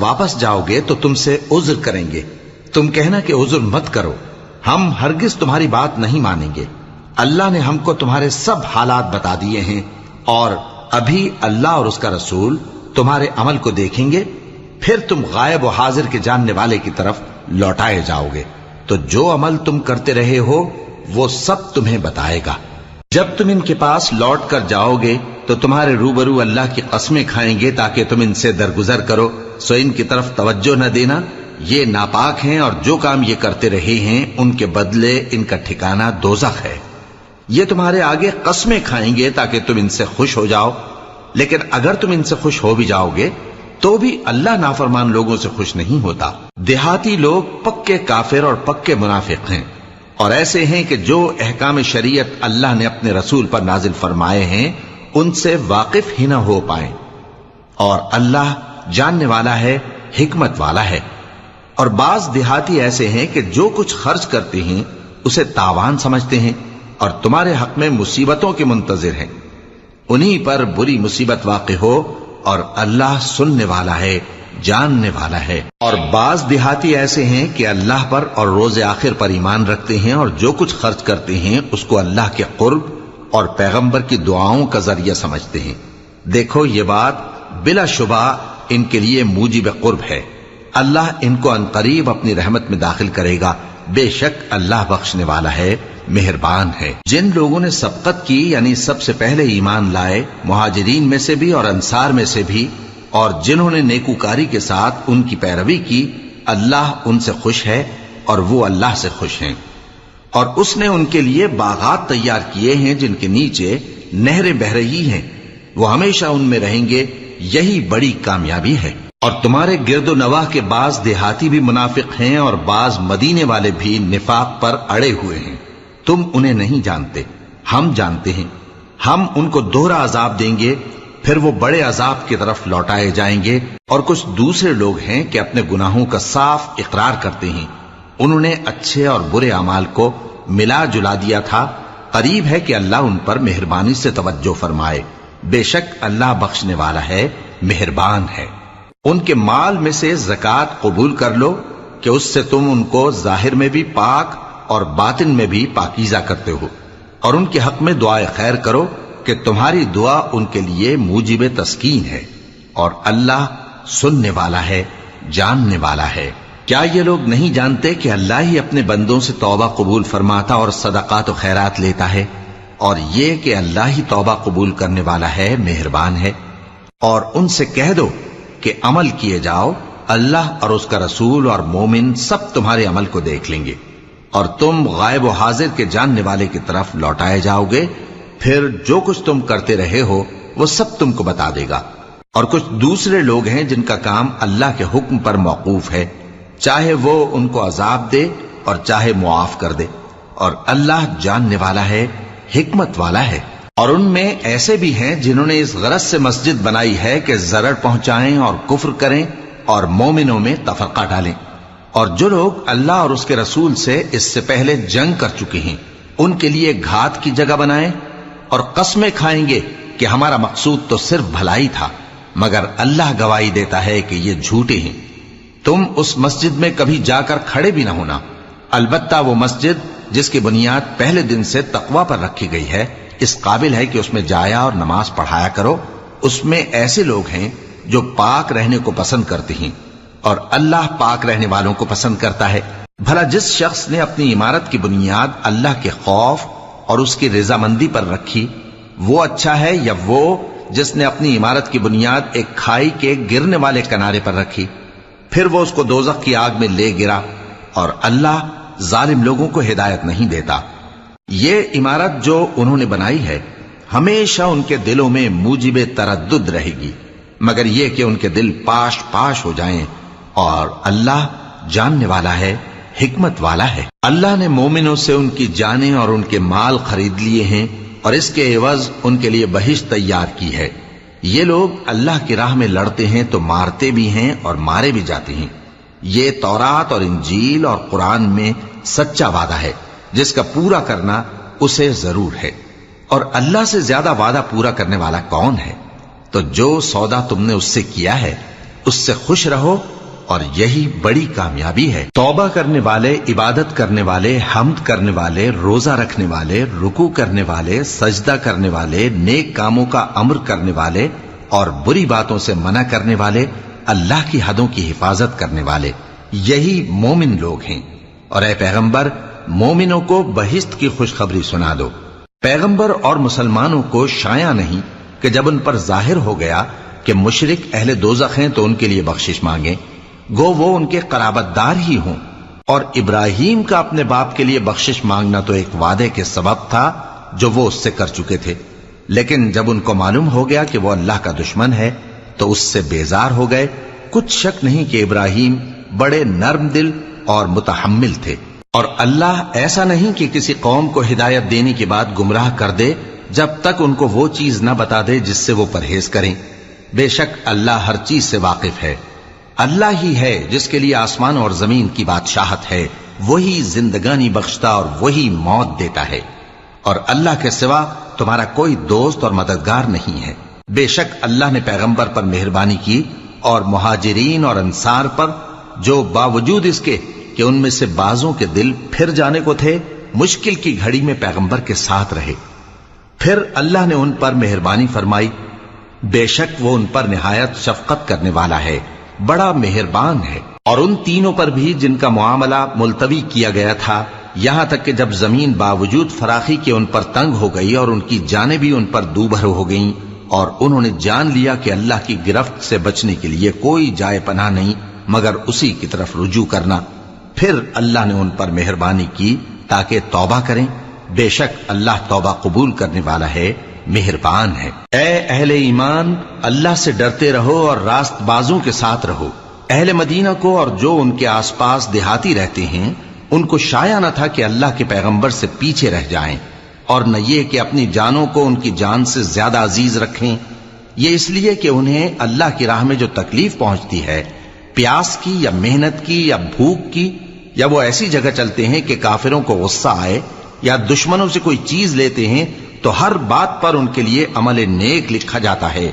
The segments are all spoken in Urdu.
واپس جاؤ گے تو تم سے عذر کریں گے. تم کہنا کہ عذر مت کرو، ہم ہرگز تمہاری بات نہیں مانیں گے. اللہ نے ہم کو تمہارے سب حالات بتا دیے ہیں، اور ابھی اللہ اور اس کا رسول تمہارے عمل کو دیکھیں گے، پھر تم غائب و حاضر کے جاننے والے کی طرف لوٹائے جاؤ گے. تو جو عمل تم کرتے رہے ہو وہ سب تمہیں بتائے گا. جب تم ان کے پاس لوٹ کر جاؤ گے تو تمہارے روبرو اللہ کی قسمیں کھائیں گے تاکہ تم ان سے درگزر کرو، سو ان کی طرف توجہ نہ دینا، یہ ناپاک ہیں، اور جو کام یہ کرتے رہے ہیں ان کے بدلے ان کا ٹھکانہ دوزخ ہے. یہ تمہارے آگے قسمیں کھائیں گے تاکہ تم ان سے خوش ہو جاؤ، لیکن اگر تم ان سے خوش ہو بھی جاؤ گے تو بھی اللہ نافرمان لوگوں سے خوش نہیں ہوتا. دیہاتی لوگ پکے کافر اور پکے منافق ہیں، اور ایسے ہیں کہ جو احکام شریعت اللہ نے اپنے رسول پر نازل فرمائے ہیں ان سے واقف ہی نہ ہو پائیں. اور اللہ جاننے والا ہے، حکمت والا ہے. اور بعض دیہاتی ایسے ہیں کہ جو کچھ خرچ کرتے ہیں اسے تاوان سمجھتے ہیں اور تمہارے حق میں مصیبتوں کے منتظر ہیں. انہی پر بری مصیبت واقع ہو، اور اللہ سننے والا ہے، جاننے والا ہے. اور بعض دیہاتی ایسے ہیں کہ اللہ پر اور روز آخر پر ایمان رکھتے ہیں، اور جو کچھ خرچ کرتے ہیں اس کو اللہ کے قرب اور پیغمبر کی دعاؤں کا ذریعہ سمجھتے ہیں. دیکھو یہ بات بلا شبہ ان کے لیے موجب قرب ہے. اللہ ان کو عنقریب اپنی رحمت میں داخل کرے گا. بے شک اللہ بخشنے والا ہے، مہربان ہے. جن لوگوں نے سبقت کی یعنی سب سے پہلے ایمان لائے، مہاجرین میں سے بھی اور انصار میں سے بھی، اور جنہوں نے نیکوکاری کے ساتھ ان کی پیروی کی، اللہ ان سے خوش ہے اور وہ اللہ سے خوش ہیں. اور اس نے ان کے لیے باغات تیار کیے ہیں جن کے نیچے نہریں بہہ رہی ہیں، وہ ہمیشہ ان میں رہیں گے. یہی بڑی کامیابی ہے. اور تمہارے گرد و نواح کے بعض دیہاتی بھی منافق ہیں اور بعض مدینے والے بھی نفاق پر اڑے ہوئے ہیں. تم انہیں نہیں جانتے، ہم جانتے ہیں. ہم ان کو دوہرا عذاب دیں گے، پھر وہ بڑے عذاب کی طرف لوٹائے جائیں گے. اور کچھ دوسرے لوگ ہیں کہ اپنے گناہوں کا صاف اقرار کرتے ہیں. انہوں نے اچھے اور برے اعمال کو ملا جلا دیا تھا. قریب ہے کہ اللہ ان پر مہربانی سے توجہ فرمائے. بے شک اللہ بخشنے والا ہے، مہربان ہے. ان کے مال میں سے زکوٰۃ قبول کر لو کہ اس سے تم ان کو ظاہر میں بھی پاک اور باطن میں بھی پاکیزہ کرتے ہو. اور ان کے حق میں دعائے خیر کرو کہ تمہاری دعا ان کے لیے موجب تسکین ہے. اور اللہ سننے والا ہے، جاننے والا ہے. کیا یہ لوگ نہیں جانتے کہ اللہ ہی اپنے بندوں سے توبہ قبول فرماتا اور صدقات و خیرات لیتا ہے، اور یہ کہ اللہ ہی توبہ قبول کرنے والا ہے، مہربان ہے. اور ان سے کہہ دو کہ عمل کیے جاؤ، اللہ اور اس کا رسول اور مومن سب تمہارے عمل کو دیکھ لیں گے، اور تم غائب و حاضر کے جاننے والے کی طرف لوٹائے جاؤ گے. پھر جو کچھ تم کرتے رہے ہو وہ سب تم کو بتا دے گا. اور کچھ دوسرے لوگ ہیں جن کا کام اللہ کے حکم پر موقوف ہے، چاہے وہ ان کو عذاب دے اور چاہے معاف کر دے. اور اللہ جاننے والا ہے، حکمت والا ہے. اور ان میں ایسے بھی ہیں جنہوں نے اس غرض سے مسجد بنائی ہے کہ ضرر پہنچائیں اور کفر کریں اور مومنوں میں تفرقہ ڈالیں. اور جو لوگ اللہ اور اس کے رسول سے اس سے پہلے جنگ کر چکے ہیں ان کے لیے گھات کی جگہ بنائیں، اور قسمیں کھائیں گے کہ ہمارا مقصود تو صرف بھلائی تھا، مگر اللہ گواہی دیتا ہے کہ یہ جھوٹے ہیں. تم اس مسجد میں کبھی جا کر کھڑے بھی نہ ہونا، البتہ وہ مسجد جس کی بنیاد پہلے دن سے تقوی پر رکھی گئی ہے اس قابل ہے کہ اس میں جایا اور نماز پڑھایا کرو. اس میں ایسے لوگ ہیں جو پاک رہنے کو پسند کرتے ہیں، اور اللہ پاک رہنے والوں کو پسند کرتا ہے. بھلا جس شخص نے اپنی عمارت کی بنیاد اللہ کے خوف اور اس کی رضامندی پر رکھی، وہ اچھا ہے یا وہ جس نے اپنی عمارت کی بنیاد ایک کھائی کے گرنے والے کنارے پر رکھی، پھر وہ اس کو دوزخ کی آگ میں لے گرا. اور اللہ ظالم لوگوں کو ہدایت نہیں دیتا. یہ عمارت جو انہوں نے بنائی ہے ہمیشہ ان کے دلوں میں موجب تردد رہے گی، مگر یہ کہ ان کے دل پاش پاش ہو جائیں. اور اللہ جاننے والا ہے، حکمت والا ہے. اللہ نے مومنوں سے ان کی جانیں اور ان کے مال خرید لیے ہیں، اور اس کے عوض ان کے لیے بہشت تیار کی ہے. یہ لوگ اللہ کی راہ میں لڑتے ہیں تو مارتے بھی ہیں اور مارے بھی جاتے ہیں. یہ تورات اور انجیل اور قرآن میں سچا وعدہ ہے جس کا پورا کرنا اسے ضرور ہے. اور اللہ سے زیادہ وعدہ پورا کرنے والا کون ہے؟ تو جو سودا تم نے اس سے کیا ہے اس سے خوش رہو اور یہی بڑی کامیابی ہے۔ توبہ کرنے والے، عبادت کرنے والے، حمد کرنے والے، روزہ رکھنے والے، رکوع کرنے والے، سجدہ کرنے والے، نیک کاموں کا امر کرنے والے اور بری باتوں سے منع کرنے والے، اللہ کی حدوں کی حفاظت کرنے والے، یہی مومن لوگ ہیں۔ اور اے پیغمبر، مومنوں کو بہشت کی خوشخبری سنا دو۔ پیغمبر اور مسلمانوں کو شایع نہیں کہ جب ان پر ظاہر ہو گیا کہ مشرک اہل دوزخ ہیں تو ان کے لیے بخشش مانگیں، گو وہ ان کے قرابت دار ہی ہوں۔ اور ابراہیم کا اپنے باپ کے لیے بخشش مانگنا تو ایک وعدے کے سبب تھا جو وہ اس سے کر چکے تھے، لیکن جب ان کو معلوم ہو گیا کہ وہ اللہ کا دشمن ہے تو اس سے بیزار ہو گئے۔ کچھ شک نہیں کہ ابراہیم بڑے نرم دل اور متحمل تھے، اور اللہ ایسا نہیں کہ کسی قوم کو ہدایت دینے کے بعد گمراہ کر دے جب تک ان کو وہ چیز نہ بتا دے جس سے وہ پرہیز کریں۔ بے شک اللہ ہر چیز سے واقف ہے۔ اللہ ہی ہے جس کے لیے آسمان اور زمین کی بادشاہت ہے، وہی زندگانی بخشتا اور وہی موت دیتا ہے، اور اللہ کے سوا تمہارا کوئی دوست اور مددگار نہیں ہے۔ بے شک اللہ نے پیغمبر پر مہربانی کی اور مہاجرین اور انصار پر، جو باوجود اس کے کہ ان میں سے بعضوں کے دل پھر جانے کو تھے، مشکل کی گھڑی میں پیغمبر کے ساتھ رہے۔ پھر اللہ نے ان پر مہربانی فرمائی، بے شک وہ ان پر نہایت شفقت کرنے والا ہے، بڑا مہربان ہے۔ اور ان تینوں پر بھی جن کا معاملہ ملتوی کیا گیا تھا، یہاں تک کہ جب زمین باوجود فراخی کے ان پر تنگ ہو گئی اور ان کی جانیں بھی ان پر دوبھر ہو گئیں، اور انہوں نے جان لیا کہ اللہ کی گرفت سے بچنے کے لیے کوئی جائے پناہ نہیں مگر اسی کی طرف رجوع کرنا، پھر اللہ نے ان پر مہربانی کی تاکہ توبہ کریں۔ بے شک اللہ توبہ قبول کرنے والا ہے، مہربان ہے۔ اے اہل ایمان، اللہ سے ڈرتے رہو اور راست بازوں کے ساتھ رہو۔ اہل مدینہ کو اور جو ان کے آس پاس دیہاتی رہتے ہیں، ان کو شایع نہ تھا کہ اللہ کے پیغمبر سے پیچھے رہ جائیں، اور نہ یہ کہ اپنی جانوں کو ان کی جان سے زیادہ عزیز رکھیں۔ یہ اس لیے کہ انہیں اللہ کی راہ میں جو تکلیف پہنچتی ہے، پیاس کی یا محنت کی یا بھوک کی، یا وہ ایسی جگہ چلتے ہیں کہ کافروں کو غصہ آئے یا دشمنوں سے کوئی چیز لیتے ہیں، تو ہر بات پر ان کے لیے عمل نیک لکھا جاتا ہے۔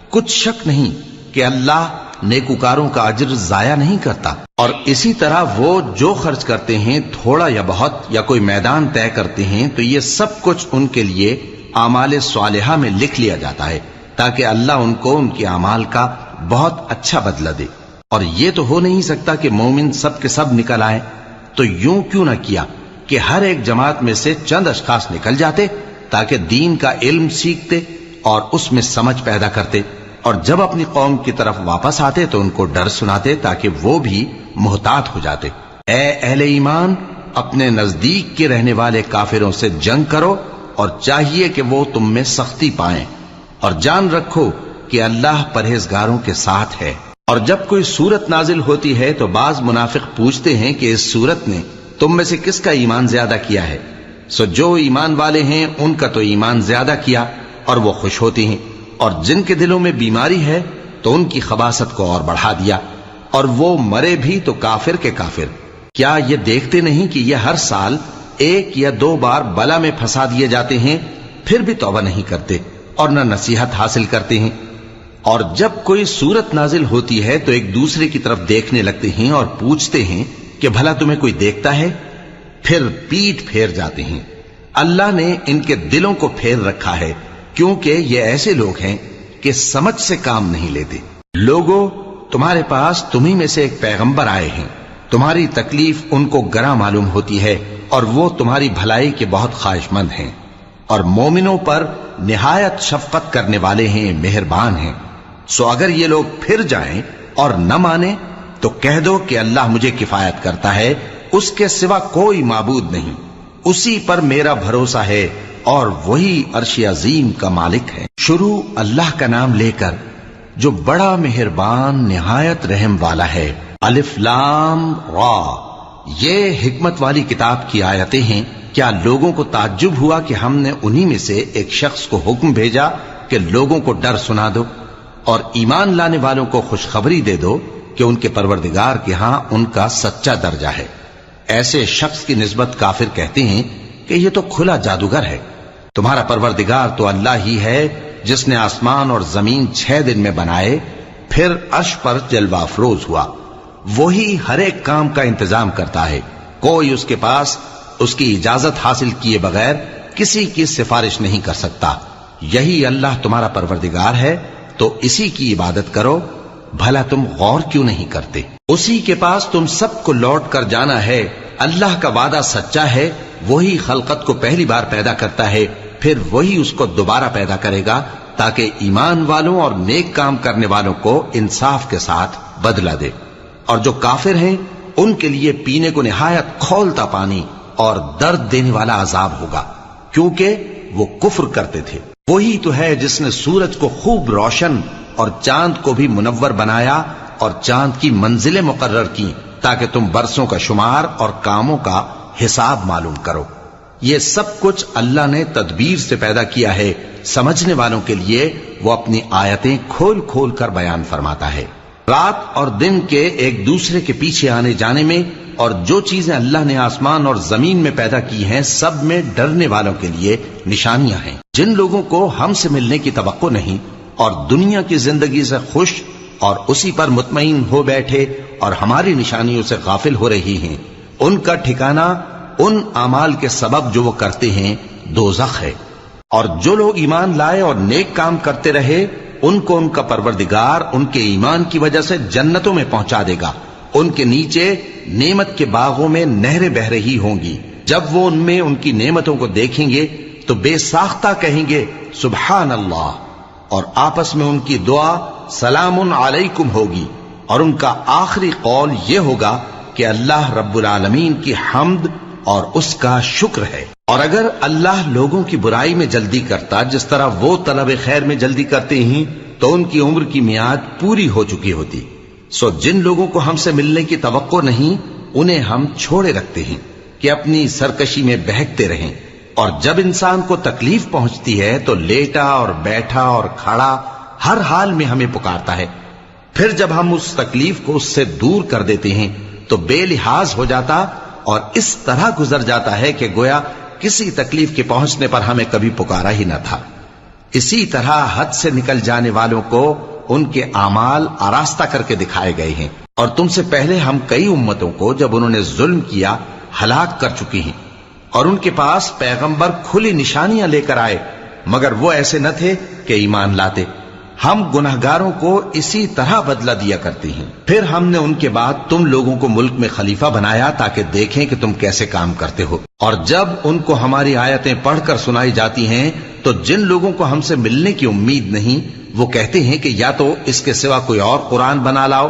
کچھ شک نہیں کہ اللہ نیکوکاروں کا اجر ضائع نہیں کرتا۔ اور اسی طرح وہ جو خرچ کرتے ہیں، تھوڑا یا بہت، یا کوئی میدان طے کرتے ہیں، تو یہ سب کچھ ان کے لیے اعمال صالحہ میں لکھ لیا جاتا ہے، تاکہ اللہ ان کو ان کے اعمال کا بہت اچھا بدلہ دے۔ اور یہ تو ہو نہیں سکتا کہ مومن سب کے سب نکل آئیں، تو یوں کیوں نہ کیا کہ ہر ایک جماعت میں سے چند اشخاص نکل جاتے تاکہ دین کا علم سیکھتے اور اس میں سمجھ پیدا کرتے، اور جب اپنی قوم کی طرف واپس آتے تو ان کو ڈر سناتے تاکہ وہ بھی محتاط ہو جاتے۔ اے اہل ایمان، اپنے نزدیک کے رہنے والے کافروں سے جنگ کرو، اور چاہیے کہ وہ تم میں سختی پائیں، اور جان رکھو کہ اللہ پرہیزگاروں کے ساتھ ہے۔ اور جب کوئی سورت نازل ہوتی ہے تو بعض منافق پوچھتے ہیں کہ اس سورت نے تم میں سے کس کا ایمان زیادہ کیا ہے؟ سو جو ایمان والے ہیں ان کا تو ایمان زیادہ کیا، اور وہ خوش ہوتی ہیں، اور جن کے دلوں میں بیماری ہے تو ان کی خباثت کو اور بڑھا دیا، اور وہ مرے بھی تو کافر کے کافر۔ کیا یہ دیکھتے نہیں کہ یہ ہر سال 1 یا 2 بار بلا میں پھنسا دیے جاتے ہیں، پھر بھی توبہ نہیں کرتے اور نہ نصیحت حاصل کرتے ہیں؟ اور جب کوئی سورت نازل ہوتی ہے تو ایک دوسرے کی طرف دیکھنے لگتے ہیں اور پوچھتے ہیں کہ بھلا تمہیں کوئی دیکھتا ہے؟ پھر پیٹ پھیر جاتے ہیں۔ اللہ نے ان کے دلوں کو پھیر رکھا ہے، کیونکہ یہ ایسے لوگ ہیں کہ سمجھ سے کام نہیں لیتے۔ لوگوں، تمہارے پاس تمہیں میں سے ایک پیغمبر آئے ہیں، تمہاری تکلیف ان کو گراں معلوم ہوتی ہے، اور وہ تمہاری بھلائی کے بہت خواہش مند ہیں، اور مومنوں پر نہایت شفقت کرنے والے ہیں، مہربان ہیں۔ سو اگر یہ لوگ پھر جائیں اور نہ مانیں تو کہہ دو کہ اللہ مجھے کفایت کرتا ہے، اس کے سوا کوئی معبود نہیں، اسی پر میرا بھروسہ ہے، اور وہی عرش عظیم کا مالک ہے۔ شروع اللہ کا نام لے کر جو بڑا مہربان نہایت رحم والا ہے۔ الف لام را، یہ حکمت والی کتاب کی آیتیں ہیں۔ کیا لوگوں کو تعجب ہوا کہ ہم نے انہی میں سے ایک شخص کو حکم بھیجا کہ لوگوں کو ڈر سنا دو اور ایمان لانے والوں کو خوشخبری دے دو کہ ان کے پروردگار کے ہاں ان کا سچا درجہ ہے۔ ایسے شخص کی نسبت کافر کہتے ہیں کہ یہ تو کھلا جادوگر ہے۔ تمہارا پروردگار تو اللہ ہی ہے جس نے آسمان اور زمین 6 دن میں بنائے، پھر عرش پر جلوہ افروز ہوا۔ وہی ہر ایک کام کا انتظام کرتا ہے، کوئی اس کے پاس اس کی اجازت حاصل کیے بغیر کسی کی سفارش نہیں کر سکتا۔ یہی اللہ تمہارا پروردگار ہے، تو اسی کی عبادت کرو، بھلا تم غور کیوں نہیں کرتے؟ اسی کے پاس تم سب کو لوٹ کر جانا ہے۔ اللہ کا وعدہ سچا ہے، وہی خلقت کو پہلی بار پیدا کرتا ہے، پھر وہی اس کو دوبارہ پیدا کرے گا تاکہ ایمان والوں اور نیک کام کرنے والوں کو انصاف کے ساتھ بدلہ دے۔ اور جو کافر ہیں ان کے لیے پینے کو نہایت کھولتا پانی اور درد دینے والا عذاب ہوگا، کیونکہ وہ کفر کرتے تھے۔ وہی تو ہے جس نے سورج کو خوب روشن اور چاند کو بھی منور بنایا اور چاند کی منزلیں مقرر کی تاکہ تم برسوں کا شمار اور کاموں کا حساب معلوم کرو۔ یہ سب کچھ اللہ نے تدبیر سے پیدا کیا ہے، سمجھنے والوں کے لیے وہ اپنی آیتیں کھول کھول کر بیان فرماتا ہے۔ رات اور دن کے ایک دوسرے کے پیچھے آنے جانے میں اور جو چیزیں اللہ نے آسمان اور زمین میں پیدا کی ہیں سب میں ڈرنے والوں کے لیے نشانیاں ہیں۔ جن لوگوں کو ہم سے ملنے کی توقع نہیں اور دنیا کی زندگی سے خوش اور اسی پر مطمئن ہو بیٹھے اور ہماری نشانیوں سے غافل ہو رہی ہیں، ان کا ٹھکانہ ان اعمال کے سبب جو وہ کرتے ہیں دوزخ ہے۔ اور جو لوگ ایمان لائے اور نیک کام کرتے رہے ان کو ان کا پروردگار ان کے ایمان کی وجہ سے جنتوں میں پہنچا دے گا، ان کے نیچے نعمت کے باغوں میں نہریں بہ رہی ہوں گی۔ جب وہ ان میں ان کی نعمتوں کو دیکھیں گے تو بے ساختہ کہیں گے سبحان اللہ، اور آپس میں ان کی دعا سلام علیکم ہوگی، اور ان کا آخری قول یہ ہوگا کہ اللہ رب العالمین کی حمد اور اس کا شکر ہے۔ اور اگر اللہ لوگوں کی برائی میں جلدی کرتا جس طرح وہ طلب خیر میں جلدی کرتے ہیں تو ان کی عمر کی میعاد پوری ہو چکی ہوتی۔ سو جن لوگوں کو ہم سے ملنے کی توقع نہیں انہیں ہم چھوڑے رکھتے ہیں کہ اپنی سرکشی میں بہکتے رہیں، اور جب انسان کو تکلیف پہنچتی ہے تو لیٹا اور بیٹھا اور کھڑا ہر حال میں ہمیں پکارتا ہے، پھر جب ہم اس تکلیف کو اس سے دور کر دیتے ہیں تو بے لحاظ ہو جاتا اور اس طرح گزر جاتا ہے کہ گویا کسی تکلیف کے پہنچنے پر ہمیں کبھی پکارا ہی نہ تھا۔ اسی طرح حد سے نکل جانے والوں کو ان کے اعمال آراستہ کر کے دکھائے گئے ہیں، اور تم سے پہلے ہم کئی امتوں کو جب انہوں نے ظلم کیا ہلاک کر چکی ہیں، اور ان کے پاس پیغمبر کھلی نشانیاں لے کر آئے مگر وہ ایسے نہ تھے کہ ایمان لاتے۔ ہم گنہگاروں کو اسی طرح بدلہ دیا کرتے ہیں۔ پھر ہم نے ان کے بعد تم لوگوں کو ملک میں خلیفہ بنایا تاکہ دیکھیں کہ تم کیسے کام کرتے ہو، اور جب ان کو ہماری آیتیں پڑھ کر سنائی جاتی ہیں تو جن لوگوں کو ہم سے ملنے کی امید نہیں وہ کہتے ہیں کہ یا تو اس کے سوا کوئی اور قرآن بنا لاؤ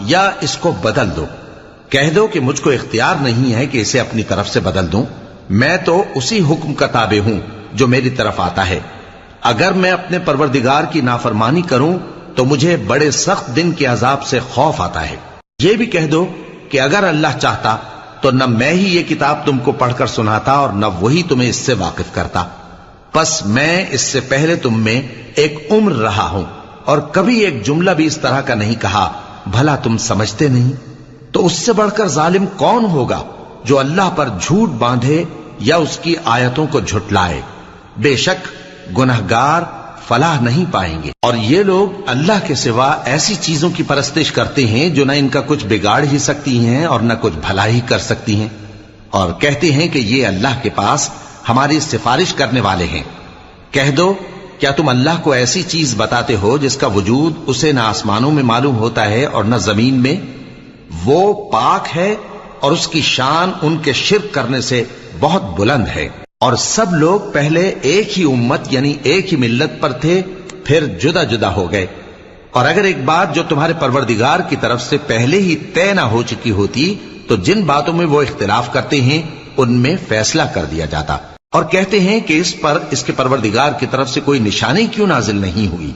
یا اس کو بدل دو۔ کہہ دو کہ مجھ کو اختیار نہیں ہے کہ اسے اپنی طرف سے بدل دوں، میں تو اسی حکم کا تابع ہوں جو میری طرف آتا ہے۔ اگر میں اپنے پروردگار کی نافرمانی کروں تو مجھے بڑے سخت دن کے عذاب سے خوف آتا ہے۔ یہ بھی کہہ دو کہ اگر اللہ چاہتا تو نہ میں ہی یہ کتاب تم کو پڑھ کر سناتا اور نہ وہی تمہیں اس سے واقف کرتا، پس میں اس سے پہلے تم میں ایک عمر رہا ہوں اور کبھی ایک جملہ بھی اس طرح کا نہیں کہا، بھلا تم سمجھتے نہیں؟ تو اس سے بڑھ کر ظالم کون ہوگا جو اللہ پر جھوٹ باندھے یا اس کی آیتوں کو جھٹلائے؟ بے شک گنہگار فلاح نہیں پائیں گے۔ اور یہ لوگ اللہ کے سوا ایسی چیزوں کی پرستش کرتے ہیں جو نہ ان کا کچھ بگاڑ ہی سکتی ہیں اور نہ کچھ بھلا ہی کر سکتی ہیں، اور کہتے ہیں کہ یہ اللہ کے پاس ہماری سفارش کرنے والے ہیں۔ کہہ دو کیا تم اللہ کو ایسی چیز بتاتے ہو جس کا وجود اسے نہ آسمانوں میں معلوم ہوتا ہے اور نہ زمین میں؟ وہ پاک ہے اور اس کی شان ان کے شرک کرنے سے بہت بلند ہے۔ اور سب لوگ پہلے ایک ہی امت یعنی ایک ہی ملت پر تھے، پھر جدا جدا ہو گئے، اور اگر ایک بات جو تمہارے پروردگار کی طرف سے پہلے ہی طے نہ ہو چکی ہوتی تو جن باتوں میں وہ اختلاف کرتے ہیں ان میں فیصلہ کر دیا جاتا۔ اور کہتے ہیں کہ اس پر اس کے پروردگار کی طرف سے کوئی نشانی کیوں نازل نہیں ہوئی؟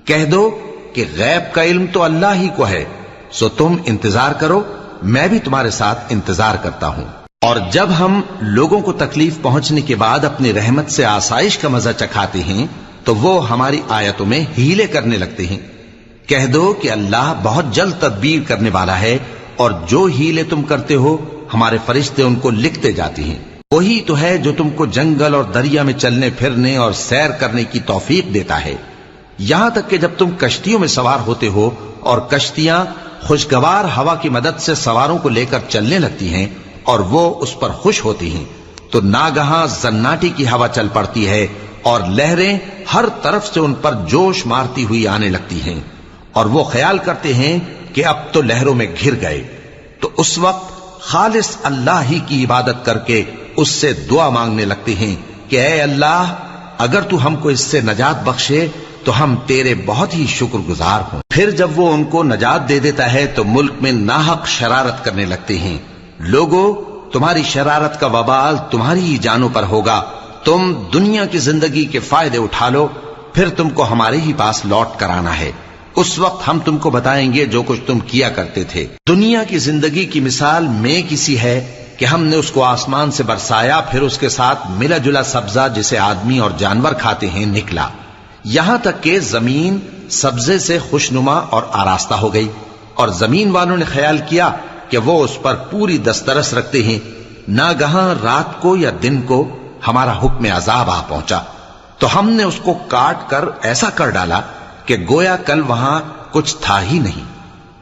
کہہ دو کہ غیب کا علم تو اللہ ہی کو ہے، سو تم انتظار کرو، میں بھی تمہارے ساتھ انتظار کرتا ہوں۔ اور جب ہم لوگوں کو تکلیف پہنچنے کے بعد اپنی رحمت سے آسائش کا مزہ چکھاتے ہیں تو وہ ہماری آیتوں میں ہیلے کرنے لگتے ہیں۔ کہہ دو کہ اللہ بہت جلد تدبیر کرنے والا ہے، اور جو ہیلے تم کرتے ہو ہمارے فرشتے ان کو لکھتے جاتے ہیں۔ وہی تو ہے جو تم کو جنگل اور دریا میں چلنے پھرنے اور سیر کرنے کی توفیق دیتا ہے، یہاں تک کہ جب تم کشتیوں میں سوار ہوتے ہو اور کشتیاں خوشگوار ہوا کی مدد سے سواروں کو لے کر چلنے لگتی ہیں اور وہ اس پر خوش ہوتی ہیں، تو ناگہاں زناٹی کی ہوا چل پڑتی ہے اور لہریں ہر طرف سے ان پر جوش مارتی ہوئی آنے لگتی ہیں، اور وہ خیال کرتے ہیں کہ اب تو لہروں میں گھر گئے، تو اس وقت خالص اللہ ہی کی عبادت کر کے اس سے دعا مانگنے لگتے ہیں کہ اے اللہ، اگر تو ہم کو اس سے نجات بخشے تو ہم تیرے بہت ہی شکر گزار ہوں۔ پھر جب وہ ان کو نجات دے دیتا ہے تو ملک میں ناحق شرارت کرنے لگتے ہیں۔ لوگوں، تمہاری شرارت کا وبال تمہاری ہی جانوں پر ہوگا، تم دنیا کی زندگی کے فائدے اٹھا لو، پھر تم کو ہمارے ہی پاس لوٹ کر آنا ہے، اس وقت ہم تم کو بتائیں گے جو کچھ تم کیا کرتے تھے۔ دنیا کی زندگی کی مثال میں کسی ہے کہ ہم نے اس کو آسمان سے برسایا، پھر اس کے ساتھ ملا جلا سبزہ جسے آدمی اور جانور کھاتے ہیں نکلا، یہاں تک کہ زمین سبزے سے خوشنما اور آراستہ ہو گئی، اور زمین والوں نے خیال کیا کہ وہ اس پر پوری دسترس رکھتے ہیں۔ ناگہاں رات کو یا دن کو ہمارا حکم عذاب آ پہنچا، تو ہم نے اس کو کاٹ کر ایسا کر ڈالا کہ گویا کل وہاں کچھ تھا ہی نہیں۔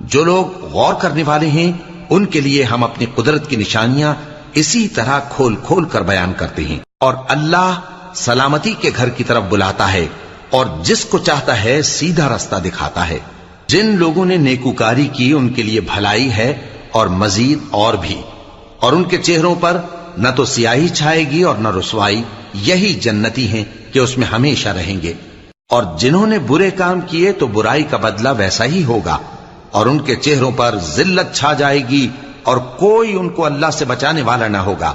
جو لوگ غور کرنے والے ہیں ان کے لیے ہم اپنی قدرت کی نشانیاں اسی طرح کھول کھول کر بیان کرتے ہیں، اور اللہ سلامتی کے گھر کی طرف بلاتا ہے اور جس کو چاہتا ہے سیدھا رستہ دکھاتا ہے۔ جن لوگوں نے نیکوکاری کی ان کے لیے بھلائی ہے اور مزید اور بھی، اور ان کے چہروں پر نہ تو سیاہی چھائے گی اور نہ رسوائی، یہی جنتی ہیں کہ اس میں ہمیشہ رہیں گے۔ اور جنہوں نے برے کام کیے تو برائی کا بدلہ ویسا ہی ہوگا، اور ان کے چہروں پر ذلت چھا جائے گی اور کوئی ان کو اللہ سے بچانے والا نہ ہوگا۔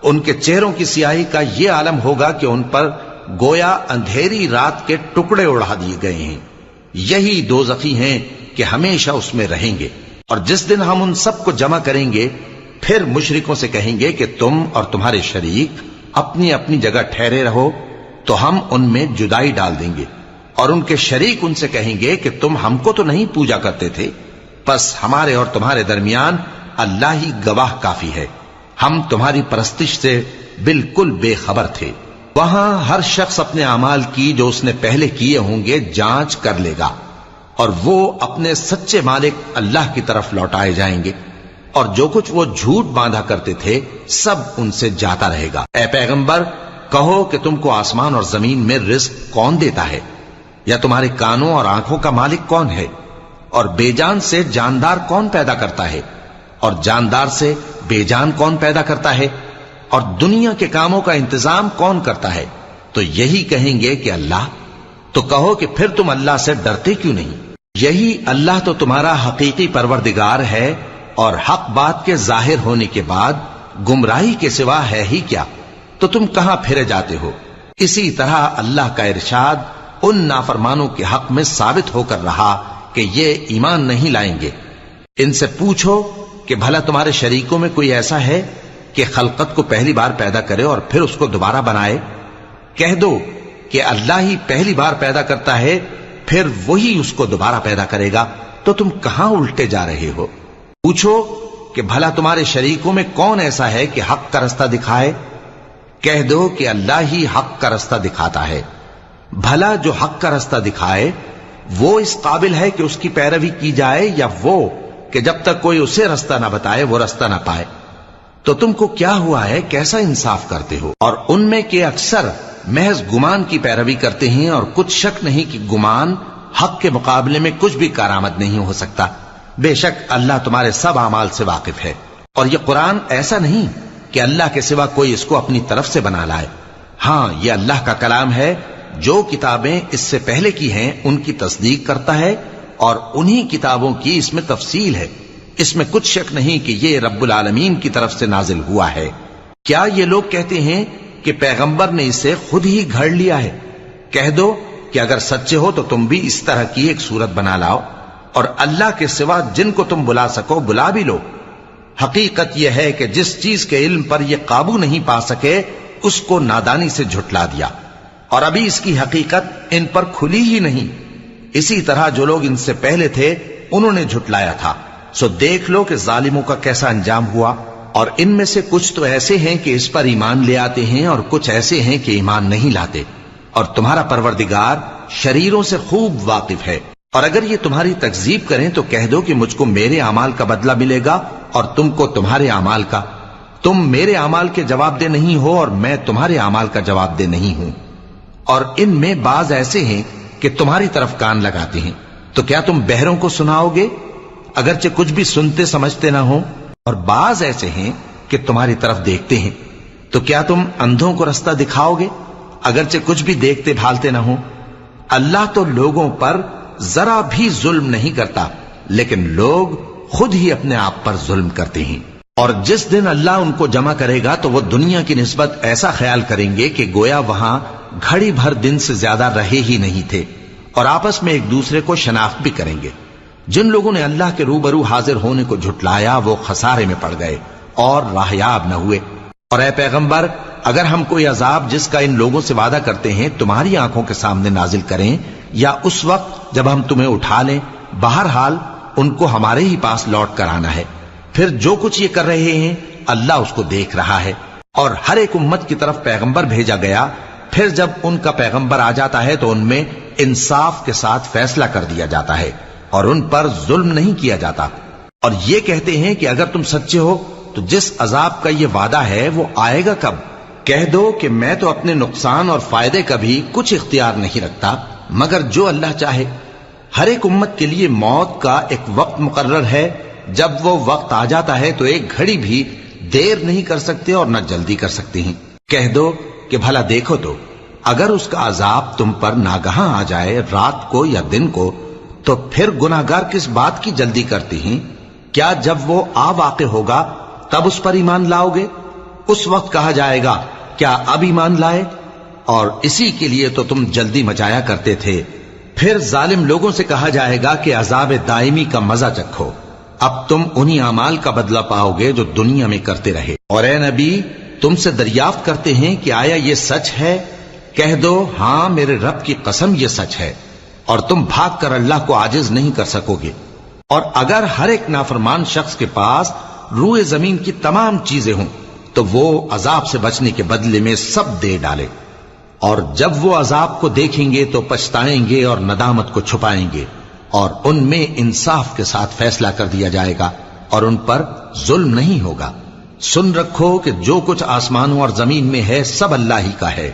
ان کے چہروں کی سیاہی کا یہ عالم ہوگا کہ ان پر گویا اندھیری رات کے ٹکڑے اڑا دیے گئے ہیں۔ یہی دوزخی ہیں کہ ہمیشہ اس میں رہیں گے۔ اور جس دن ہم ان سب کو جمع کریں گے، پھر مشرکوں سے کہیں گے کہ تم اور تمہارے شریک اپنی اپنی جگہ ٹھہرے رہو، تو ہم ان میں جدائی ڈال دیں گے، اور ان کے شریک ان سے کہیں گے کہ تم ہم کو تو نہیں پوجا کرتے تھے، بس ہمارے اور تمہارے درمیان اللہ ہی گواہ کافی ہے، ہم تمہاری پرستش سے بالکل بے خبر تھے۔ وہاں ہر شخص اپنے اعمال کی جو اس نے پہلے کیے ہوں گے جانچ کر لے گا، اور وہ اپنے سچے مالک اللہ کی طرف لوٹائے جائیں گے، اور جو کچھ وہ جھوٹ باندھا کرتے تھے سب ان سے جاتا رہے گا۔ اے پیغمبر، کہو کہ تم کو آسمان اور زمین میں رزق کون دیتا ہے، یا تمہارے کانوں اور آنکھوں کا مالک کون ہے، اور بے جان سے جاندار کون پیدا کرتا ہے، اور جاندار سے بے جان کون پیدا کرتا ہے، اور دنیا کے کاموں کا انتظام کون کرتا ہے؟ تو یہی کہیں گے کہ اللہ۔ تو کہو کہ پھر تم اللہ سے ڈرتے کیوں نہیں؟ یہی اللہ تو تمہارا حقیقی پروردگار ہے، اور حق بات کے ظاہر ہونے کے بعد گمراہی کے سوا ہے ہی کیا؟ تو تم کہاں پھرے جاتے ہو؟ اسی طرح اللہ کا ارشاد ان نافرمانوں کے حق میں ثابت ہو کر رہا کہ یہ ایمان نہیں لائیں گے۔ ان سے پوچھو کہ بھلا تمہارے شریکوں میں کوئی ایسا ہے کہ خلقت کو پہلی بار پیدا کرے اور پھر اس کو دوبارہ بنائے؟ کہہ دو کہ اللہ ہی پہلی بار پیدا کرتا ہے، پھر وہی اس کو دوبارہ پیدا کرے گا، تو تم کہاں الٹے جا رہے ہو؟ پوچھو کہ بھلا تمہارے شریکوں میں کون ایسا ہے کہ حق کا رستہ دکھائے؟ کہہ دو کہ اللہ ہی حق کا رستہ دکھاتا ہے۔ بھلا جو حق کا رستہ دکھائے وہ اس قابل ہے کہ اس کی پیروی کی جائے، یا وہ کہ جب تک کوئی اسے رستہ نہ بتائے وہ رستہ نہ پائے؟ تو تم کو کیا ہوا ہے، کیسا انصاف کرتے ہو؟ اور ان میں کے اکثر محض گمان کی پیروی کرتے ہیں، اور کچھ شک نہیں کہ گمان حق کے مقابلے میں کچھ بھی کارآمد نہیں ہو سکتا۔ بے شک اللہ تمہارے سب اعمال سے واقف ہے، اور یہ قرآن ایسا نہیں کہ اللہ کے سوا کوئی اس کو اپنی طرف سے بنا لائے۔ ہاں، یہ اللہ کا کلام ہے، جو کتابیں اس سے پہلے کی ہیں ان کی تصدیق کرتا ہے، اور انہی کتابوں کی اس میں تفصیل ہے۔ اس میں کچھ شک نہیں کہ یہ رب العالمین کی طرف سے نازل ہوا ہے۔ کیا یہ لوگ کہتے ہیں کہ پیغمبر نے اسے خود ہی گھڑ لیا ہے؟ کہہ دو کہ اگر سچے ہو تو تم بھی اس طرح کی ایک صورت بنا لاؤ، اور اللہ کے سوا جن کو تم بلا سکو بلا بھی لو۔ حقیقت یہ ہے کہ جس چیز کے علم پر یہ قابو نہیں پا سکے اس کو نادانی سے جھٹلا دیا، اور ابھی اس کی حقیقت ان پر کھلی ہی نہیں۔ اسی طرح جو لوگ ان سے پہلے تھے انہوں نے جھٹلایا تھا، سو دیکھ لو کہ ظالموں کا کیسا انجام ہوا۔ اور ان میں سے کچھ تو ایسے ہیں کہ اس پر ایمان لے آتے ہیں، اور کچھ ایسے ہیں کہ ایمان نہیں لاتے، اور تمہارا پروردگار شریروں سے خوب واقف ہے۔ اور اگر یہ تمہاری تکذیب کریں تو کہہ دو کہ مجھ کو میرے اعمال کا بدلہ ملے گا اور تم کو تمہارے اعمال کا. تم میرے اعمال کے جواب دہ نہیں ہو اور میں تمہارے اعمال کا جواب دہ نہیں ہوں. اور ان میں بعض ایسے ہیں کہ تمہاری طرف کان لگاتے ہیں، تو کیا تم بہروں کو سناؤ گے اگرچہ کچھ بھی سنتے سمجھتے نہ ہو؟ اور بعض ایسے ہیں کہ تمہاری طرف دیکھتے ہیں، تو کیا تم اندھوں کو رستہ دکھاؤ گے اگرچہ کچھ بھی دیکھتے بھالتے نہ ہو؟ اللہ تو لوگوں پر ذرا بھی ظلم نہیں کرتا، لیکن لوگ خود ہی اپنے آپ پر ظلم کرتے ہیں. اور جس دن اللہ ان کو جمع کرے گا تو وہ دنیا کی نسبت ایسا خیال کریں گے کہ گویا وہاں گھڑی بھر دن سے زیادہ رہے ہی نہیں تھے، اور آپس میں ایک دوسرے کو شناخت بھی کریں گے. جن لوگوں نے اللہ کے روبرو حاضر ہونے کو جھٹلایا وہ خسارے میں پڑ گئے اور راہیاب نہ ہوئے. اور اے پیغمبر، اگر ہم کوئی عذاب جس کا ان لوگوں سے وعدہ کرتے ہیں تمہاری آنکھوں کے سامنے نازل کریں یا اس وقت جب ہم تمہیں اٹھا لیں، بہرحال ان کو ہمارے ہی پاس لوٹ کر آنا ہے. پھر جو کچھ یہ کر رہے ہیں اللہ اس کو دیکھ رہا ہے. اور ہر ایک امت کی طرف پیغمبر بھیجا گیا، پھر جب ان کا پیغمبر آ جاتا ہے تو ان میں انصاف کے ساتھ فیصلہ کر دیا جاتا ہے اور ان پر ظلم نہیں کیا جاتا. اور یہ کہتے ہیں کہ اگر تم سچے ہو تو جس عذاب کا یہ وعدہ ہے وہ آئے گا کب؟ کہہ دو کہ میں تو اپنے نقصان اور فائدے کا بھی کچھ اختیار نہیں رکھتا مگر جو اللہ چاہے. ہر ایک امت کے لیے موت کا ایک وقت مقرر ہے، جب وہ وقت آ جاتا ہے تو ایک گھڑی بھی دیر نہیں کر سکتے اور نہ جلدی کر سکتے ہیں. کہہ دو کہ بھلا دیکھو تو اگر اس کا عذاب تم پر ناگہاں آ جائے رات کو یا دن کو تو پھر گناہگار کس بات کی جلدی کرتے ہیں؟ کیا جب وہ آ واقع ہوگا تب اس پر ایمان لاؤ گے؟ اس وقت کہا جائے گا کیا اب ایمان لائے؟ اور اسی کے لیے تو تم جلدی مچایا کرتے تھے. پھر ظالم لوگوں سے کہا جائے گا کہ عذاب دائمی کا مزہ چکھو، اب تم انہی اعمال کا بدلہ پاؤ گے جو دنیا میں کرتے رہے. اور اے نبی، تم سے دریافت کرتے ہیں کہ آیا یہ سچ ہے؟ کہہ دو ہاں میرے رب کی قسم یہ سچ ہے، اور تم بھاگ کر اللہ کو عاجز نہیں کر سکو گے. اور اگر ہر ایک نافرمان شخص کے پاس روئے زمین کی تمام چیزیں ہوں تو وہ عذاب سے بچنے کے بدلے میں سب دے ڈالے، اور جب وہ عذاب کو دیکھیں گے تو پچھتائیں گے اور ندامت کو چھپائیں گے، اور ان میں انصاف کے ساتھ فیصلہ کر دیا جائے گا اور ان پر ظلم نہیں ہوگا. سن رکھو کہ جو کچھ آسمانوں اور زمین میں ہے سب اللہ ہی کا ہے.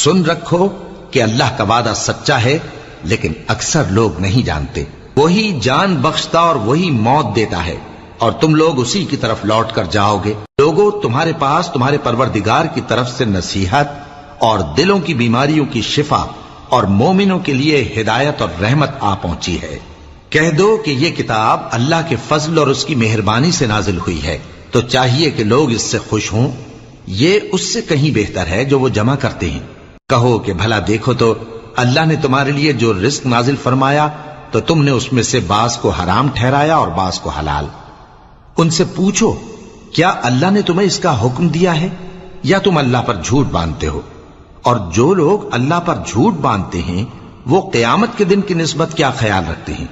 سن رکھو کہ اللہ کا وعدہ سچا ہے لیکن اکثر لوگ نہیں جانتے. وہی جان بخشتا اور وہی موت دیتا ہے اور تم لوگ اسی کی طرف لوٹ کر جاؤ گے. لوگوں، تمہارے پاس تمہارے پروردگار کی طرف سے نصیحت اور دلوں کی بیماریوں کی شفا اور مومنوں کے لیے ہدایت اور رحمت آ پہنچی ہے. کہہ دو کہ یہ کتاب اللہ کے فضل اور اس کی مہربانی سے نازل ہوئی ہے، تو چاہیے کہ لوگ اس سے خوش ہوں. یہ اس سے کہیں بہتر ہے جو وہ جمع کرتے ہیں. کہو کہ بھلا دیکھو تو اللہ نے تمہارے لیے جو رزق نازل فرمایا تو تم نے اس میں سے بعض کو حرام ٹھہرایا اور بعض کو حلال. ان سے پوچھو کیا اللہ نے تمہیں اس کا حکم دیا ہے یا تم اللہ پر جھوٹ باندھتے ہو؟ اور جو لوگ اللہ پر جھوٹ باندھتے ہیں وہ قیامت کے دن کی نسبت کیا خیال رکھتے ہیں؟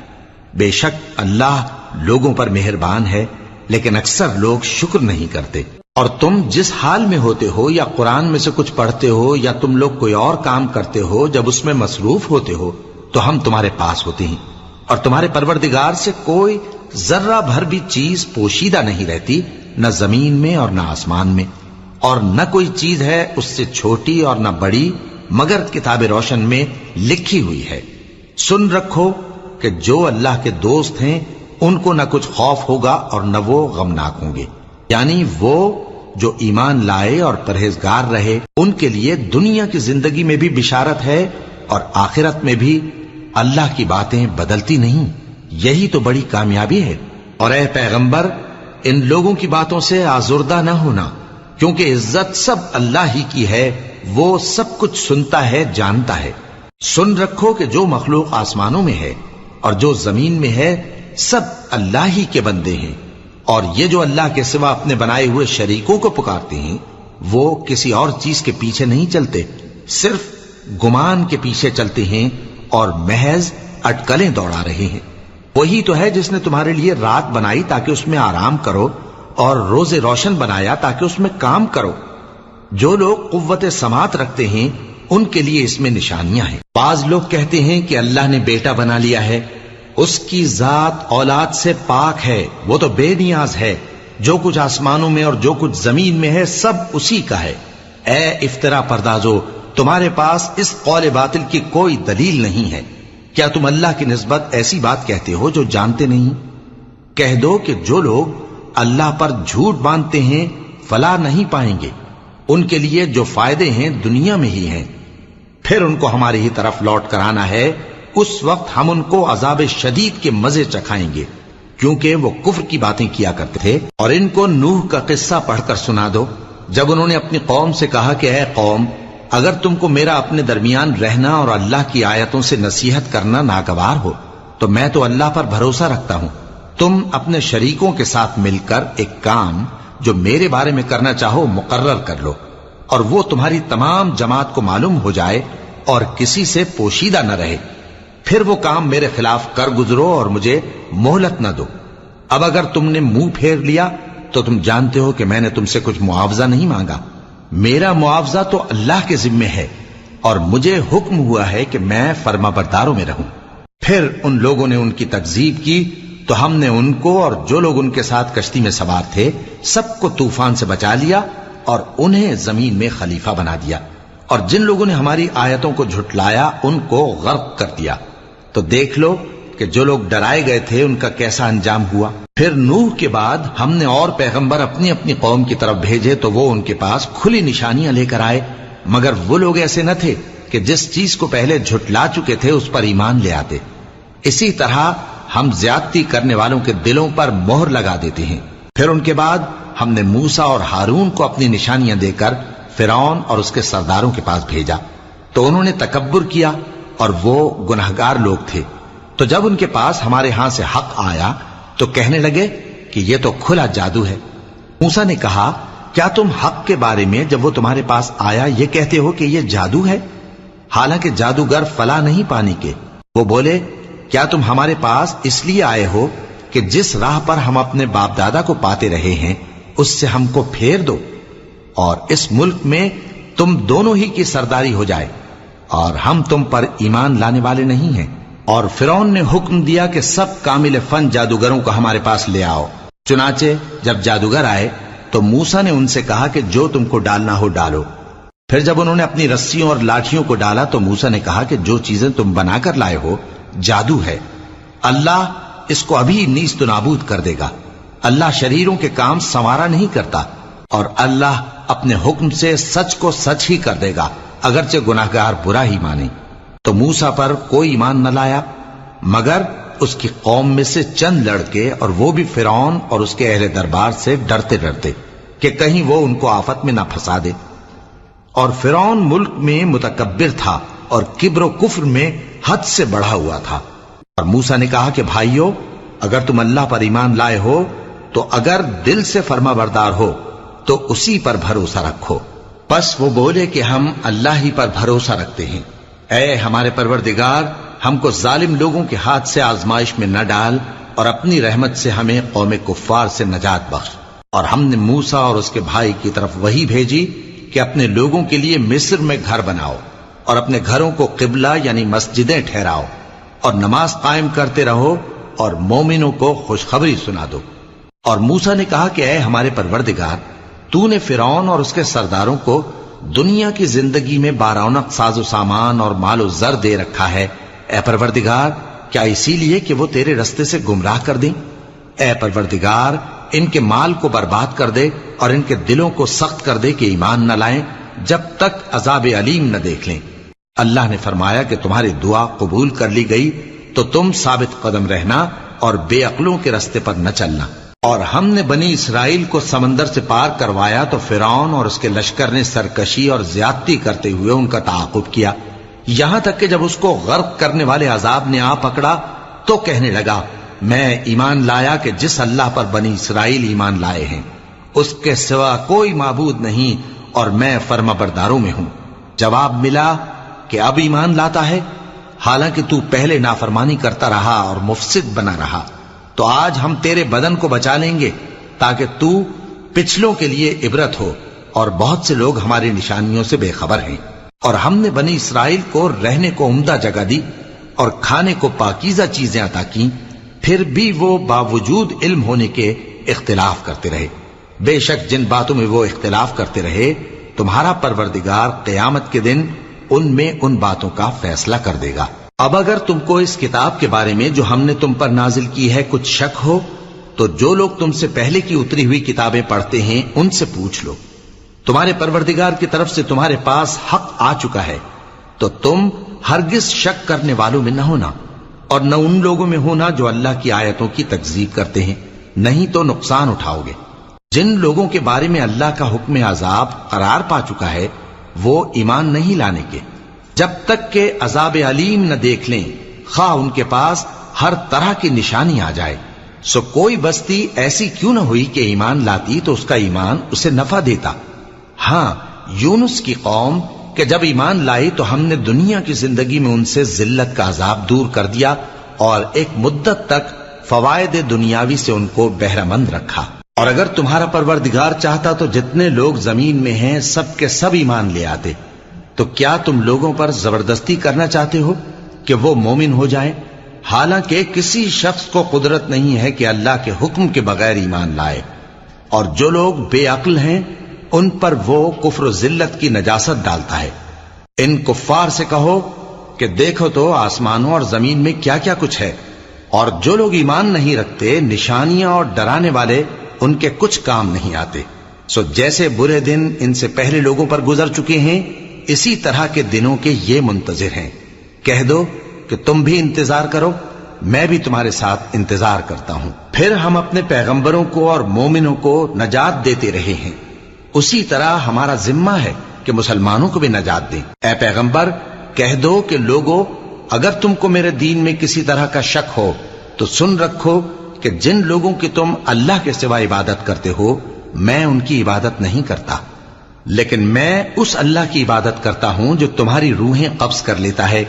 بے شک اللہ لوگوں پر مہربان ہے لیکن اکثر لوگ شکر نہیں کرتے. اور تم جس حال میں ہوتے ہو یا قرآن میں سے کچھ پڑھتے ہو یا تم لوگ کوئی اور کام کرتے ہو، جب اس میں مصروف ہوتے ہو تو ہم تمہارے پاس ہوتے ہیں، اور تمہارے پروردگار سے کوئی ذرہ بھر بھی چیز پوشیدہ نہیں رہتی، نہ زمین میں اور نہ آسمان میں، اور نہ کوئی چیز ہے اس سے چھوٹی اور نہ بڑی مگر کتاب روشن میں لکھی ہوئی ہے. سن رکھو کہ جو اللہ کے دوست ہیں ان کو نہ کچھ خوف ہوگا اور نہ وہ غمناک ہوں گے. یعنی وہ جو ایمان لائے اور پرہیزگار رہے ان کے لیے دنیا کی زندگی میں بھی بشارت ہے اور آخرت میں بھی. اللہ کی باتیں بدلتی نہیں، یہی تو بڑی کامیابی ہے. اور اے پیغمبر، ان لوگوں کی باتوں سے آزردہ نہ ہونا، کیونکہ عزت سب اللہ ہی کی ہے، وہ سب کچھ سنتا ہے، جانتا ہے. سن رکھو کہ جو مخلوق آسمانوں میں ہے اور جو زمین میں ہے سب اللہ ہی کے بندے ہیں، اور یہ جو اللہ کے سوا اپنے بنائے ہوئے شریکوں کو پکارتے ہیں وہ کسی اور چیز کے پیچھے نہیں چلتے، صرف گمان کے پیچھے چلتے ہیں اور محض اٹکلیں دوڑا رہے ہیں. وہی تو ہے جس نے تمہارے لیے رات بنائی تاکہ اس میں آرام کرو اور روز روشن بنایا تاکہ اس میں کام کرو. جو لوگ قوت سماعت رکھتے ہیں ان کے لیے اس میں نشانیاں ہیں. بعض لوگ کہتے ہیں کہ اللہ نے بیٹا بنا لیا ہے، اس کی ذات اولاد سے پاک ہے، وہ تو بے نیاز ہے، جو کچھ آسمانوں میں اور جو کچھ زمین میں ہے سب اسی کا ہے۔ اے افترا پردازو، تمہارے پاس اس قول باطل کی کوئی دلیل نہیں ہے، کیا تم اللہ کی نسبت ایسی بات کہتے ہو جو جانتے نہیں؟ کہہ دو کہ جو لوگ اللہ پر جھوٹ باندھتے ہیں فلاح نہیں پائیں گے، ان کے لیے جو فائدے ہیں دنیا میں ہی ہیں، پھر ان کو ہماری ہی طرف لوٹ کر آنا ہے، اس وقت ہم ان کو عذاب شدید کے مزے چکھائیں گے، کیونکہ وہ کفر کی باتیں کیا کرتے تھے۔ اور ان کو نوح کا قصہ پڑھ کر سنا دو، جب انہوں نے اپنی قوم سے کہا کہ اے قوم، اگر تم کو میرا اپنے درمیان رہنا اور اللہ کی آیتوں سے نصیحت کرنا ناگوار ہو تو میں تو اللہ پر بھروسہ رکھتا ہوں، تم اپنے شریکوں کے ساتھ مل کر ایک کام جو میرے بارے میں کرنا چاہو مقرر کر لو، اور وہ تمہاری تمام جماعت کو معلوم ہو جائے اور کسی سے پوشیدہ نہ رہے، پھر وہ کام میرے خلاف کر گزرو اور مجھے مہلت نہ دو۔ اب اگر تم نے منہ پھیر لیا تو تم جانتے ہو کہ میں نے تم سے کچھ معاوضہ نہیں مانگا، میرا معاوضہ تو اللہ کے ذمے ہے، اور مجھے حکم ہوا ہے کہ میں فرما برداروں میں رہوں۔ پھر ان لوگوں نے ان کی تکذیب کی تو ہم نے ان کو اور جو لوگ ان کے ساتھ کشتی میں سوار تھے سب کو طوفان سے بچا لیا اور انہیں زمین میں خلیفہ بنا دیا، اور جن لوگوں نے ہماری آیتوں کو جھٹلایا ان کو غرق کر دیا۔ تو دیکھ لو کہ جو لوگ ڈرائے گئے تھے ان کا کیسا انجام ہوا۔ پھر نوح کے بعد ہم نے اور پیغمبر اپنی اپنی قوم کی طرف بھیجے تو وہ ان کے پاس کھلی نشانیاں لے کر آئے، مگر وہ لوگ ایسے نہ تھے کہ جس چیز کو پہلے جھٹلا چکے تھے اس پر ایمان لے آتے۔ اسی طرح ہم زیادتی کرنے والوں کے دلوں پر مہر لگا دیتے ہیں۔ پھر ان کے بعد ہم نے موسیٰ اور ہارون کو اپنی نشانیاں دے کر فرعون اور اس کے سرداروں کے پاس بھیجا، تو انہوں نے تکبر کیا اور وہ گناہگار لوگ تھے۔ تو جب ان کے پاس ہمارے ہاں سے حق آیا تو کہنے لگے کہ یہ تو کھلا جادو ہے۔ موسیٰ نے کہا کیا تم حق کے بارے میں جب وہ تمہارے پاس آیا یہ کہتے ہو کہ یہ جادو ہے، حالانکہ جادوگر فلاح نہیں پانے کے؟ وہ بولے کیا تم ہمارے پاس اس لیے آئے ہو کہ جس راہ پر ہم اپنے باپ دادا کو پاتے رہے ہیں اس سے ہم کو پھیر دو، اور اس ملک میں تم دونوں ہی کی سرداری ہو جائے، اور ہم تم پر ایمان لانے والے نہیں ہیں۔ اور فرعون نے حکم دیا کہ سب کامل فن جادوگروں کو ہمارے پاس لے آؤ۔ چنانچہ جب جادوگر آئے تو موسیٰ نے ان سے کہا کہ جو تم کو ڈالنا ہو ڈالو۔ پھر جب انہوں نے اپنی رسیوں اور لاٹھیوں کو ڈالا تو موسیٰ نے کہا کہ جو چیزیں تم بنا کر لائے ہو جادو ہے، اللہ اس کو ابھی نیست و نابود کر دے گا۔ اللہ شریروں کے کام سنوارا نہیں کرتا، اور اللہ اپنے حکم سے سچ کو سچ ہی کر دے گا اگرچہ گناہگار برا ہی مانے۔ تو موسیٰ پر کوئی ایمان نہ لایا مگر اس کی قوم میں سے چند لڑکے، اور وہ بھی فرعون اور اس کے اہل دربار سے ڈرتے ڈرتے کہ کہیں وہ ان کو آفت میں نہ پھنسا دے۔ اور فرعون ملک میں متکبر تھا اور کبر و کفر میں حد سے بڑھا ہوا تھا۔ اور موسیٰ نے کہا کہ بھائیو، اگر تم اللہ پر ایمان لائے ہو تو اگر دل سے فرما بردار ہو تو اسی پر بھروسہ رکھو۔ پس وہ بولے کہ ہم اللہ ہی پر بھروسہ رکھتے ہیں۔ اے ہمارے پروردگار، ہم کو ظالم لوگوں کے ہاتھ سے آزمائش میں نہ ڈال، اور اپنی رحمت سے ہمیں قوم کفار سے نجات بخش۔ اور ہم نے موسیٰ اور اس کے بھائی کی طرف وحی بھیجی کہ اپنے لوگوں کے لیے مصر میں گھر بناؤ، اور اپنے گھروں کو قبلہ یعنی مسجدیں ٹھہراؤ، اور نماز قائم کرتے رہو، اور مومنوں کو خوشخبری سنا دو۔ اور موسیٰ نے کہا کہ اے ہمارے پروردگار، تو نے فرعون اور اس کے سرداروں کو دنیا کی زندگی میں بارونق ساز و سامان اور مال و زر دے رکھا ہے، اے پروردگار کیا اسی لیے کہ وہ تیرے رستے سے گمراہ کر دیں؟ اے پروردگار ان کے مال کو برباد کر دے اور ان کے دلوں کو سخت کر دے کہ ایمان نہ لائیں جب تک عذاب علیم نہ دیکھ لیں۔ اللہ نے فرمایا کہ تمہاری دعا قبول کر لی گئی تو تم ثابت قدم رہنا اور بے عقلوں کے رستے پر نہ چلنا۔ اور ہم نے بنی اسرائیل کو سمندر سے پار کروایا تو فرعون اور اس کے لشکر نے سرکشی اور زیادتی کرتے ہوئے ان کا تعاقب کیا، یہاں تک کہ جب اس کو غرق کرنے والے عذاب نے آ پکڑا تو کہنے لگا میں ایمان لایا کہ جس اللہ پر بنی اسرائیل ایمان لائے ہیں اس کے سوا کوئی معبود نہیں، اور میں فرما برداروں میں ہوں۔ جواب ملا کہ اب ایمان لاتا ہے، حالانکہ تو پہلے نافرمانی کرتا رہا اور مفسد بنا رہا، تو آج ہم تیرے بدن کو بچا لیں گے تاکہ تو پچھلوں کے لیے عبرت ہو، اور بہت سے لوگ ہماری نشانیوں سے بے خبر ہیں۔ اور ہم نے بنی اسرائیل کو رہنے کو عمدہ جگہ دی، اور کھانے کو پاکیزہ چیزیں عطا کی، پھر بھی وہ باوجود علم ہونے کے اختلاف کرتے رہے۔ بے شک جن باتوں میں وہ اختلاف کرتے رہے تمہارا پروردگار قیامت کے دن ان میں ان باتوں کا فیصلہ کر دے گا۔ اب اگر تم کو اس کتاب کے بارے میں جو ہم نے تم پر نازل کی ہے کچھ شک ہو تو جو لوگ تم سے پہلے کی اتری ہوئی کتابیں پڑھتے ہیں ان سے پوچھ لو، تمہارے پروردگار کی طرف سے تمہارے پاس حق آ چکا ہے تو تم ہرگز شک کرنے والوں میں نہ ہونا، اور نہ ان لوگوں میں ہونا جو اللہ کی آیتوں کی تکذیب کرتے ہیں، نہیں تو نقصان اٹھاؤ گے۔ جن لوگوں کے بارے میں اللہ کا حکم عذاب قرار پا چکا ہے وہ ایمان نہیں لانے کے جب تک کہ عذاب علیم نہ دیکھ لیں، خواہ ان کے پاس ہر طرح کی نشانی آ جائے۔ سو کوئی بستی ایسی کیوں نہ ہوئی کہ ایمان لاتی تو اس کا ایمان اسے نفع دیتا۔ ہاں، یونس کی قوم کہ جب ایمان لائی تو ہم نے دنیا کی زندگی میں ان سے ذلت کا عذاب دور کر دیا اور ایک مدت تک فوائد دنیاوی سے ان کو بہرہ مند رکھا۔ اور اگر تمہارا پروردگار چاہتا تو جتنے لوگ زمین میں ہیں سب کے سب ایمان لے آتے، تو کیا تم لوگوں پر زبردستی کرنا چاہتے ہو کہ وہ مومن ہو جائیں؟ حالانکہ کسی شخص کو قدرت نہیں ہے کہ اللہ کے حکم کے بغیر ایمان لائے، اور جو لوگ بے عقل ہیں ان پر وہ کفر و ذلت کی نجاست ڈالتا ہے۔ ان کفار سے کہو کہ دیکھو تو آسمانوں اور زمین میں کیا کیا کچھ ہے، اور جو لوگ ایمان نہیں رکھتے نشانیاں اور ڈرانے والے ان کے کچھ کام نہیں آتے۔ سو جیسے برے دن ان سے پہلے لوگوں پر گزر چکے ہیں اسی طرح کے دنوں کے یہ منتظر ہیں۔ کہہ دو کہ تم بھی انتظار کرو، میں بھی تمہارے ساتھ انتظار کرتا ہوں۔ پھر ہم اپنے پیغمبروں کو اور مومنوں کو نجات دیتے رہے ہیں، اسی طرح ہمارا ذمہ ہے کہ مسلمانوں کو بھی نجات دیں۔ اے پیغمبر کہہ دو کہ لوگو اگر تم کو میرے دین میں کسی طرح کا شک ہو تو سن رکھو کہ جن لوگوں کی تم اللہ کے سوا عبادت کرتے ہو میں ان کی عبادت نہیں کرتا، لیکن میں اس اللہ کی عبادت کرتا ہوں جو تمہاری روحیں قبض کر لیتا ہے،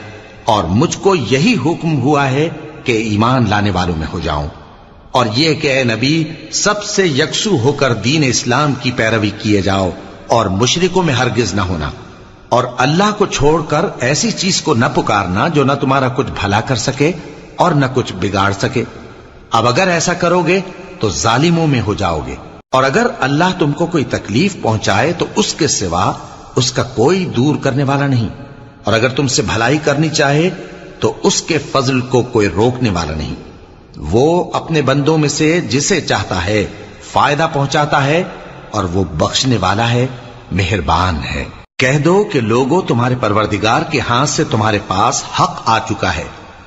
اور مجھ کو یہی حکم ہوا ہے کہ ایمان لانے والوں میں ہو جاؤں، اور یہ کہ اے نبی سب سے یکسو ہو کر دین اسلام کی پیروی کیے جاؤ اور مشرکوں میں ہرگز نہ ہونا، اور اللہ کو چھوڑ کر ایسی چیز کو نہ پکارنا جو نہ تمہارا کچھ بھلا کر سکے اور نہ کچھ بگاڑ سکے۔ اب اگر ایسا کرو گے تو ظالموں میں ہو جاؤ گے، اور اگر اللہ تم کو کوئی تکلیف پہنچائے تو اس کے سوا اس کا کوئی دور کرنے والا نہیں، اور اگر تم سے بھلائی کرنی چاہے تو اس کے فضل کو کوئی روکنے والا نہیں۔ وہ اپنے بندوں میں سے جسے چاہتا ہے فائدہ پہنچاتا ہے، اور وہ بخشنے والا ہے، مہربان ہے۔ کہہ دو کہ لوگوں تمہارے پروردگار کے ہاتھ سے تمہارے پاس حق آ چکا ہے،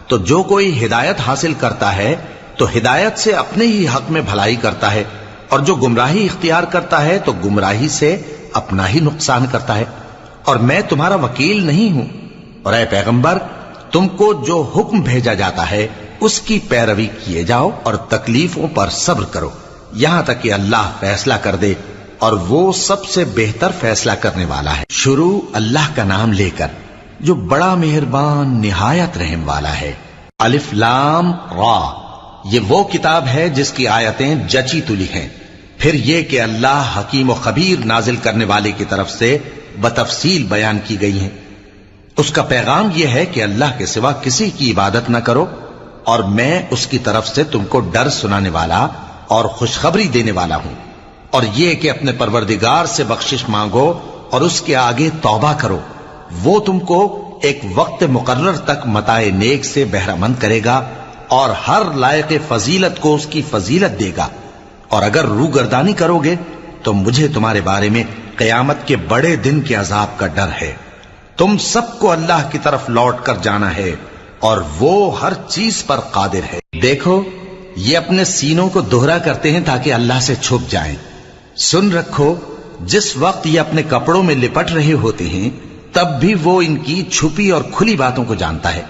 تو جو کوئی ہدایت حاصل کرتا ہے تو ہدایت سے اپنے ہی حق میں بھلائی کرتا ہے، اور جو گمراہی اختیار کرتا ہے تو گمراہی سے اپنا ہی نقصان کرتا ہے، اور میں تمہارا وکیل نہیں ہوں۔ اور اے پیغمبر تم کو جو حکم بھیجا جاتا ہے اس کی پیروی کیے جاؤ اور تکلیفوں پر صبر کرو یہاں تک کہ اللہ فیصلہ کر دے، اور وہ سب سے بہتر فیصلہ کرنے والا ہے۔ شروع اللہ کا نام لے کر جو بڑا مہربان نہایت رحم والا ہے۔ الف لام را، یہ وہ کتاب ہے جس کی آیتیں جچی تلی ہیں۔ پھر یہ کہ اللہ حکیم و خبیر نازل کرنے والے کی طرف سے بتفصیل بیان کی گئی ہیں۔ اس کا پیغام یہ ہے کہ اللہ کے سوا کسی کی عبادت نہ کرو، اور میں اس کی طرف سے تم کو ڈر سنانے والا اور خوشخبری دینے والا ہوں، اور یہ کہ اپنے پروردگار سے بخشش مانگو اور اس کے آگے توبہ کرو، وہ تم کو ایک وقت مقرر تک متاع نیک سے بہرہ مند کرے گا، اور ہر لائق فضیلت کو اس کی فضیلت دے گا۔ اور اگر روگردانی کرو گے تو مجھے تمہارے بارے میں قیامت کے بڑے دن کے عذاب کا ڈر ہے۔ تم سب کو اللہ کی طرف لوٹ کر جانا ہے، اور وہ ہر چیز پر قادر ہے۔ دیکھو یہ اپنے سینوں کو دوہرا کرتے ہیں تاکہ اللہ سے چھپ جائیں۔ سن رکھو جس وقت یہ اپنے کپڑوں میں لپٹ رہے ہوتے ہیں تب بھی وہ ان کی چھپی اور کھلی باتوں کو جانتا ہے۔